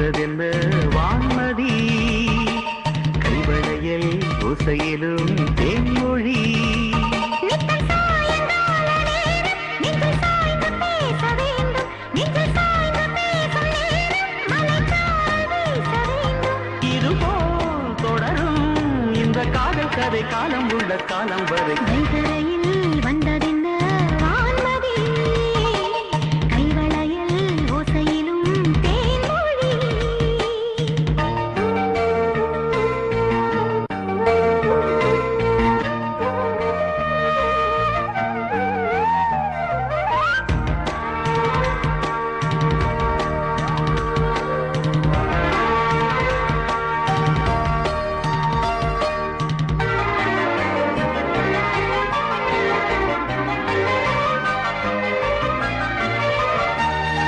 வந்ததென்ன வான்மதி கைவளையல் ஓசையிலும் தேன்மொழி இதுபோல் தொடரும் இந்த காதல் கதை காலம் உள்ள காலம் வரை